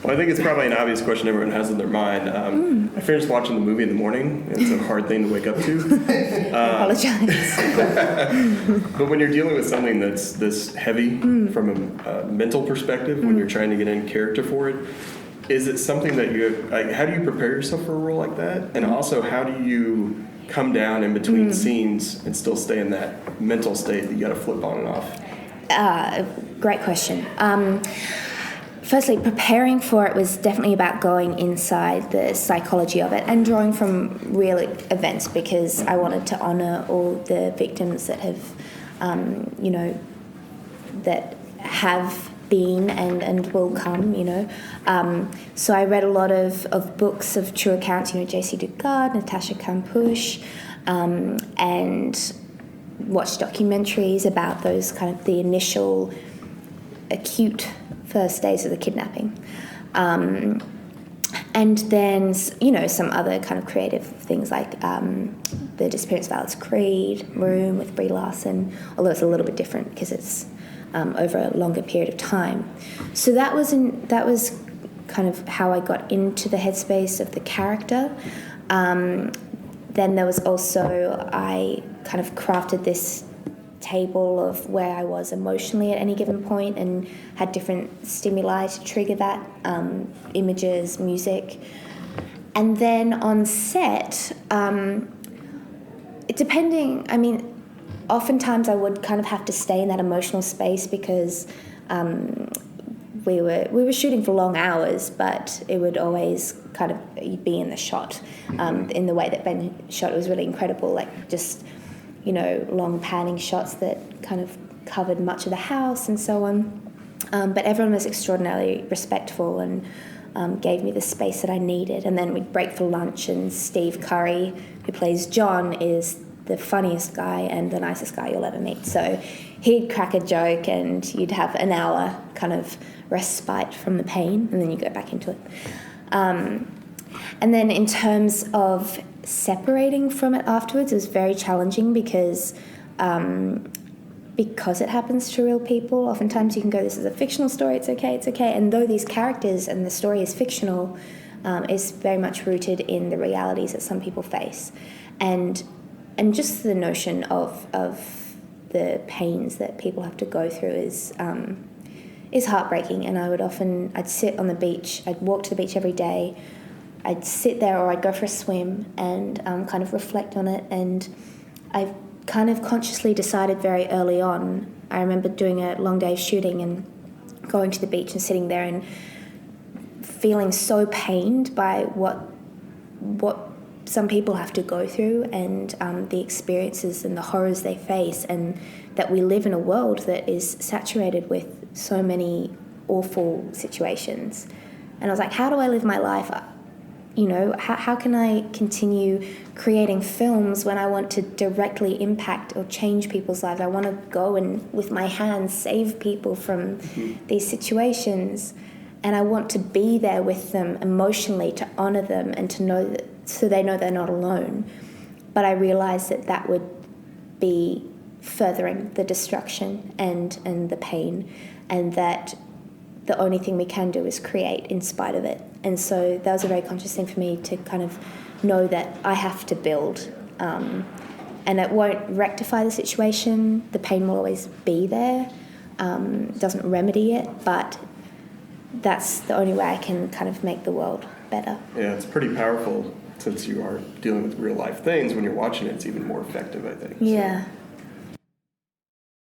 Well, I think it's probably an obvious question everyone has in their mind. I finished watching the movie in the morning. It's a hard thing to wake up to. I apologize. But when you're dealing with something that's this heavy from a mental perspective, when you're trying to get in character for it, is it something that you, like, how do you prepare yourself for a role like that? And also, how do you come down in between scenes and still stay in that mental state that you got to flip on and off? Great question. Firstly, preparing for it was definitely about going inside the psychology of it and drawing from real events, because I wanted to honour all the victims that have, that have been and will come, So I read a lot of books of true accounts, J.C. Dugard, Natasha Kampusch, and watched documentaries about those kind of the initial acute first days of the kidnapping. And then, some other kind of creative things like the disappearance of Alice Creed, Room with Brie Larson, although it's a little bit different because it's over a longer period of time. So that was kind of how I got into the headspace of the character. Then there was also, I kind of crafted this table of where I was emotionally at any given point and had different stimuli to trigger that, images, music. And then on set, oftentimes I would kind of have to stay in that emotional space because we were shooting for long hours, but it would always kind of be in the shot. In the way that Ben shot, it was really incredible, like just long panning shots that kind of covered much of the house and so on. But everyone was extraordinarily respectful and gave me the space that I needed. And then we'd break for lunch, and Steve Curry, who plays John, is the funniest guy and the nicest guy you'll ever meet. So he'd crack a joke and you'd have an hour kind of respite from the pain, and then you go back into it. And then in terms of separating from it afterwards, it was very challenging because it happens to real people. Oftentimes you can go, this is a fictional story, it's okay. And though these characters and the story is fictional, it's very much rooted in the realities that some people face. And just the notion of the pains that people have to go through is heartbreaking. And I'd sit on the beach, I'd walk to the beach every day, I'd sit there or I'd go for a swim and kind of reflect on it. And I kind of consciously decided very early on, I remember doing a long day of shooting and going to the beach and sitting there and feeling so pained by what some people have to go through and the experiences and the horrors they face, and that we live in a world that is saturated with so many awful situations. And I was like, how do I live my life? How can I continue creating films when I want to directly impact or change people's lives? I want to go and, with my hands, save people from these situations. And I want to be there with them emotionally, to honour them and to know that, so they know they're not alone. But I realised that would be furthering the destruction and the pain, and that the only thing we can do is create in spite of it. And so that was a very conscious thing for me to kind of know that I have to build. And it won't rectify the situation. The pain will always be there. It doesn't remedy it, but that's the only way I can kind of make the world better. Yeah, it's pretty powerful since you are dealing with real life things. When you're watching it, it's even more effective, I think. Yeah. So.